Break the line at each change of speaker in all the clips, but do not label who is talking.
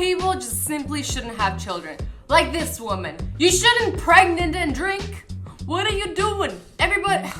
people just simply shouldn't have children. Like this woman. You shouldn't pregnant and drink. What are you doing? Everybody...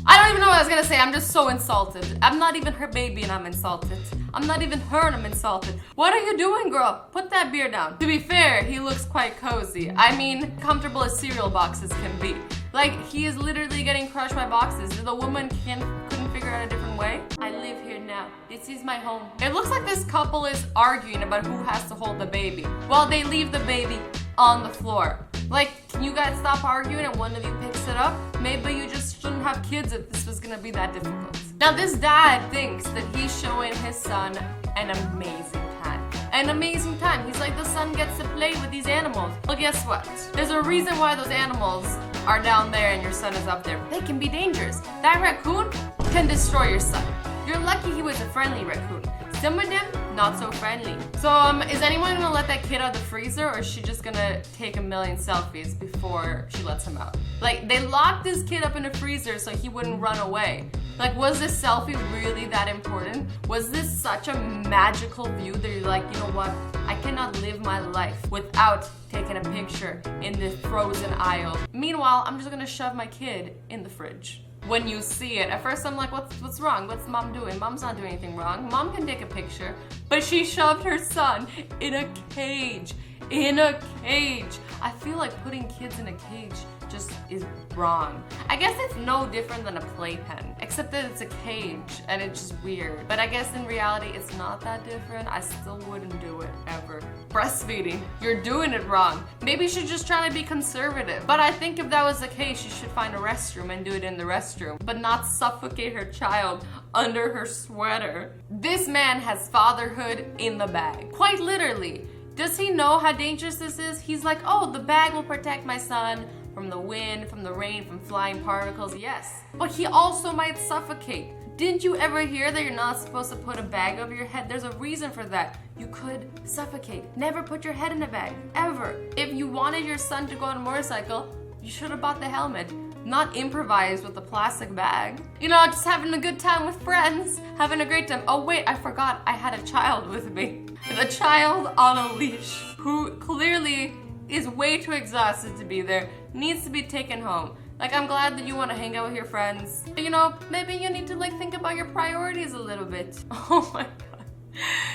I don't even know what I was gonna say. I'm just so insulted. I'm not even her baby and I'm insulted. I'm not even her and I'm insulted. What are you doing, girl? Put that beer down. To be fair, he looks quite cozy. I mean, comfortable as cereal boxes can be. Like, he is literally getting crushed by boxes. The woman couldn't figure out a different way. I live here now. This is my home. It looks like this couple is arguing about who has to hold the baby while they leave the baby on the floor. Like, can you guys stop arguing and one of you picks it up? Maybe you just shouldn't have kids if this was gonna be that difficult. Now, this dad thinks that he's showing his son an amazing time. An amazing time. He's like, the son gets to play with these animals. Well, guess what? There's a reason why those animals are down there and your son is up there. They can be dangerous. That raccoon can destroy your son. You're lucky he was a friendly raccoon. Some of them, not so friendly. So, is anyone gonna let that kid out of the freezer, or is she just gonna take a million selfies before she lets him out? Like, they locked this kid up in the freezer so he wouldn't run away. Like, was this selfie really that important? Was this such a magical view that you're like, you know what? I cannot live my life without taking a picture in this frozen aisle. Meanwhile, I'm just gonna shove my kid in the fridge. When you see it, at first I'm like, what's wrong? What's mom doing? Mom's not doing anything wrong. Mom can take a picture, but she shoved her son in a cage. In a cage. I feel like putting kids in a cage just is wrong. I guess it's no different than a playpen, except that it's a cage and it's just weird. But I guess in reality, it's not that different. I still wouldn't do it ever. Breastfeeding, you're doing it wrong. Maybe you should just try to be conservative. But I think if that was the case, you should find a restroom and do it in the restroom, but not suffocate her child under her sweater. This man has fatherhood in the bag. Quite literally. Does he know how dangerous this is? He's like, oh, the bag will protect my son from the wind, from the rain, from flying particles. Yes, but he also might suffocate. Didn't you ever hear that you're not supposed to put a bag over your head? There's a reason for that. You could suffocate. Never put your head in a bag, ever. If you wanted your son to go on a motorcycle, you should have bought the helmet, not improvise with a plastic bag. You know, just having a good time with friends, having a great time. Oh wait, I forgot I had a child with me. A child on a leash who clearly is way too exhausted to be there, needs to be taken home. Like, I'm glad that you want to hang out with your friends. But, you know, maybe you need to like think about your priorities a little bit. Oh my god.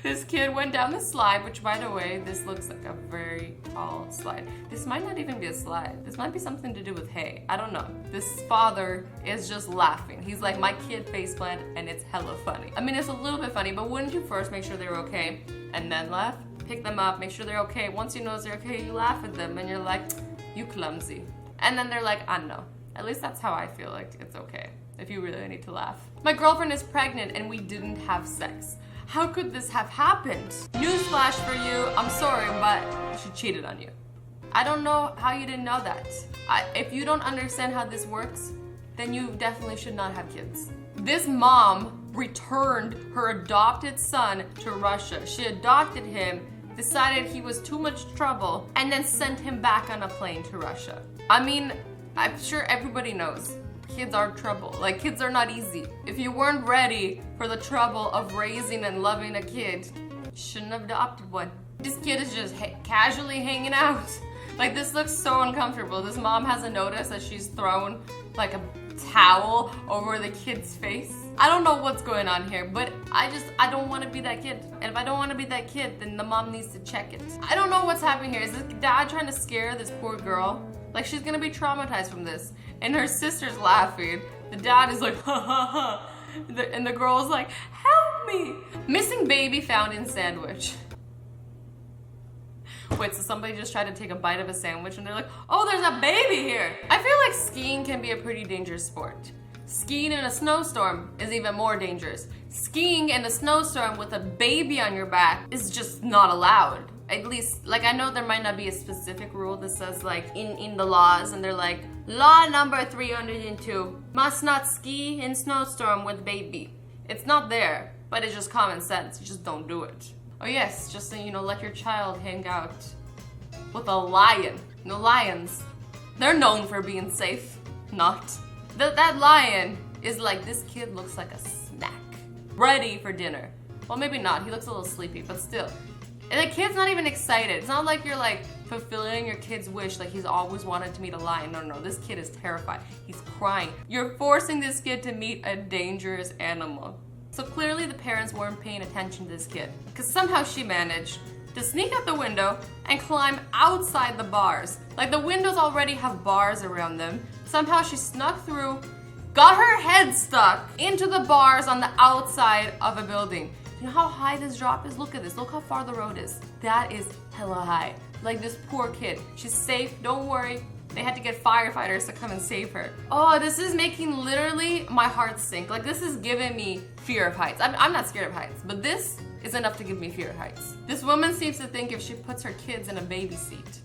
This kid went down the slide, which by the way, this looks like a very tall slide. This might not even be a slide. This might be something to do with hay. I don't know. This father is just laughing. He's like, my kid faceplant, and it's hella funny. I mean, it's a little bit funny, but wouldn't you first make sure they're okay and then laugh? Pick them up, make sure they're okay. Once you know they're okay, you laugh at them and you're like, you clumsy. And then they're like, I know. At least that's how I feel like it's okay, if you really need to laugh. My girlfriend is pregnant and we didn't have sex. How could this have happened? Newsflash for you, I'm sorry, but she cheated on you. I don't know how you didn't know that. If you don't understand how this works, then you definitely should not have kids. This mom returned her adopted son to Russia. She adopted him, decided he was too much trouble, and then sent him back on a plane to Russia. I mean, I'm sure everybody knows. Kids are trouble. Like, kids are not easy. If you weren't ready for the trouble of raising and loving a kid, you shouldn't have adopted one. This kid is just casually hanging out. Like, this looks so uncomfortable. This mom hasn't noticed that she's thrown like a towel over the kid's face. I don't know what's going on here, but I don't want to be that kid. And if I don't want to be that kid, then the mom needs to check it. I don't know what's happening here. Is this dad trying to scare this poor girl? Like, she's gonna be traumatized from this. And her sister's laughing. The dad is like, ha ha ha. And the girl's like, help me. Missing baby found in sandwich. Wait, so somebody just tried to take a bite of a sandwich and they're like, oh, there's a baby here. I feel like skiing can be a pretty dangerous sport. Skiing in a snowstorm is even more dangerous. Skiing in a snowstorm with a baby on your back is just not allowed. At least, like, I know there might not be a specific rule that says, like, in the laws, and they're like, law number 302, must not ski in snowstorm with baby. It's not there, but it's just common sense. You just don't do it. Oh yes, just so you know, let your child hang out with a lion. No, lions, they're known for being safe. Not. That lion is like, this kid looks like a snack. Ready for dinner. Well, maybe not. He looks a little sleepy, but still. And the kid's not even excited. It's not like you're like fulfilling your kid's wish, like he's always wanted to meet a lion. No, this kid is terrified. He's crying. You're forcing this kid to meet a dangerous animal. So clearly the parents weren't paying attention to this kid, because somehow she managed to sneak out the window and climb outside the bars. Like the windows already have bars around them. Somehow she snuck through, got her head stuck into the bars on the outside of a building. You know how high this drop is? Look at this. Look how far the road is. That is hella high. Like this poor kid. She's safe. Don't worry. They had to get firefighters to come and save her. Oh, this is making literally my heart sink. Like this is giving me fear of heights. I'm not scared of heights, but this is enough to give me fear of heights. This woman seems to think if she puts her kids in a baby seat,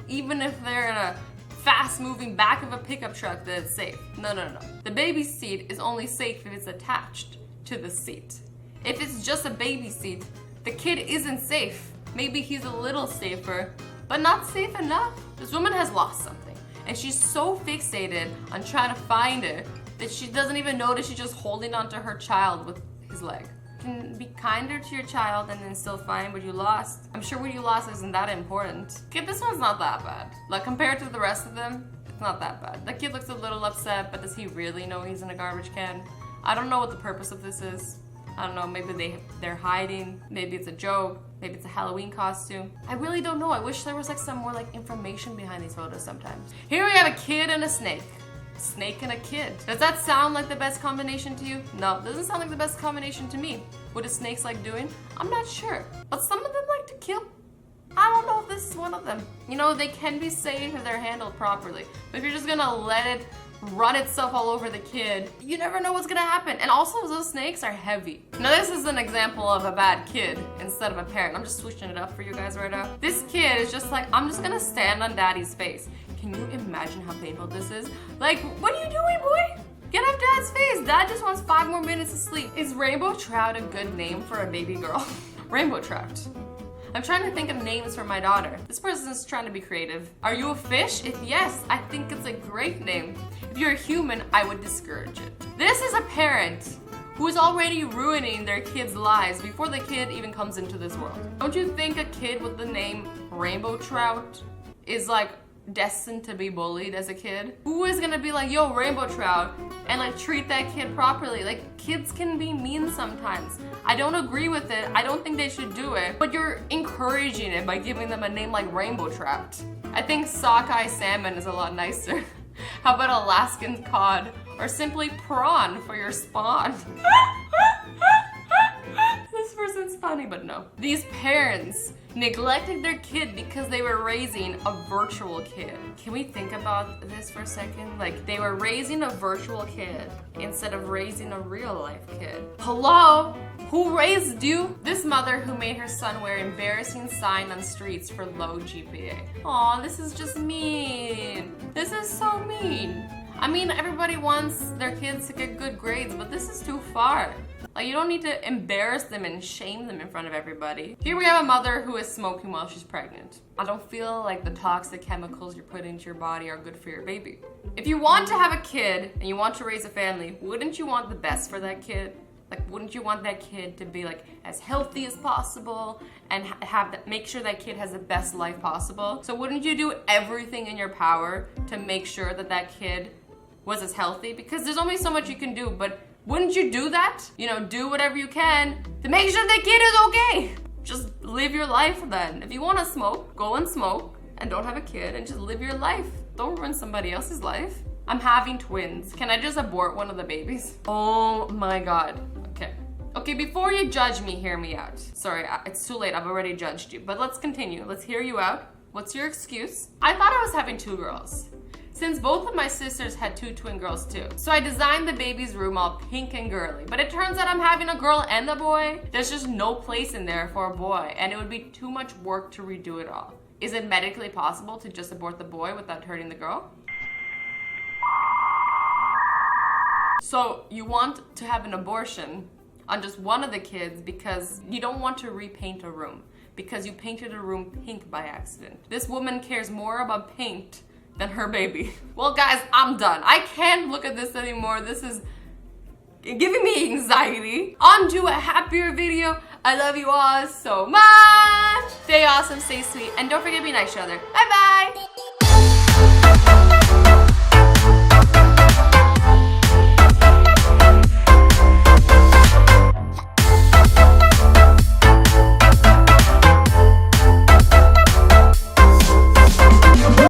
even if they're in a fast-moving back of a pickup truck, that it's safe. No. The baby seat is only safe if it's attached to the seat. If it's just a baby seat, the kid isn't safe. Maybe he's a little safer, but not safe enough. This woman has lost something, and she's so fixated on trying to find it that she doesn't even notice she's just holding onto her child with his leg. You can be kinder to your child and then still find what you lost. I'm sure what you lost isn't that important. Kid, this one's not that bad. Like compared to the rest of them, it's not that bad. The kid looks a little upset, but does he really know he's in a garbage can? I don't know what the purpose of this is. I don't know, maybe they're hiding, maybe it's a joke, maybe it's a Halloween costume. I really don't know. I wish there was like some more like information behind these photos sometimes. Here we have a kid and a snake. Snake and a kid. Does that sound like the best combination to you? No, it doesn't sound like the best combination to me. What do snakes like doing? I'm not sure. But some of them like to kill. I don't know if this is one of them. You know, they can be safe if they're handled properly. But if you're just gonna let it run itself all over the kid, you never know what's gonna happen. And also those snakes are heavy. Now this is an example of a bad kid instead of a parent. I'm just switching it up for you guys right now. This kid is just like, I'm just gonna stand on daddy's face. Can you imagine how painful this is? Like, what are you doing, boy? Get off dad's face. Dad just wants 5 more minutes of sleep. Is Rainbow Trout a good name for a baby girl? Rainbow Trout. I'm trying to think of names for my daughter. This person's trying to be creative. Are you a fish? If yes, I think it's a great name. If you're a human, I would discourage it. This is a parent who is already ruining their kids' lives before the kid even comes into this world. Don't you think a kid with the name Rainbow Trout is like destined to be bullied as a kid? Who is gonna be like, yo, Rainbow Trout, and like treat that kid properly? Like, kids can be mean sometimes. I don't agree with it. I don't think they should do it, but you're encouraging it by giving them a name like Rainbow Trout. I think sockeye salmon is a lot nicer. How about Alaskan cod, or simply prawn for your spawn? This person's funny, but no. These parents neglected their kid because they were raising a virtual kid. Can we think about this for a second? Like, they were raising a virtual kid instead of raising a real life kid. Hello? Who raised you? This mother who made her son wear embarrassing sign on streets for low GPA. Aw, this is just mean. This is so mean. I mean, everybody wants their kids to get good grades, but this is too far. Like, you don't need to embarrass them and shame them in front of everybody. Here we have a mother who is smoking while she's pregnant. I don't feel like the toxic chemicals you're putting into your body are good for your baby. If you want to have a kid and you want to raise a family, wouldn't you want the best for that kid? Like, wouldn't you want that kid to be like as healthy as possible and make sure that kid has the best life possible? So wouldn't you do everything in your power to make sure that that kid was as healthy? Because there's only so much you can do, but wouldn't you do that? You know, do whatever you can to make sure that kid is okay. Just live your life then. If you want to smoke, go and smoke and don't have a kid and just live your life. Don't ruin somebody else's life. I'm having twins. Can I just abort one of the babies? Oh my God. Okay, before you judge me, hear me out. Sorry, it's too late. I've already judged you. But let's continue. Let's hear you out. What's your excuse? I thought I was having 2 girls, since both of my sisters had 2 twin girls too. So I designed the baby's room all pink and girly. But it turns out I'm having a girl and a boy. There's just no place in there for a boy, and it would be too much work to redo it all. Is it medically possible to just abort the boy without hurting the girl? So you want to have an abortion on just one of the kids because you don't want to repaint a room, because you painted a room pink by accident. This woman cares more about paint than her baby. Well guys, I'm done. I can't look at this anymore. This is giving me anxiety. On to a happier video. I love you all so much. Stay awesome, stay sweet, and don't forget to be nice to each other. Bye bye.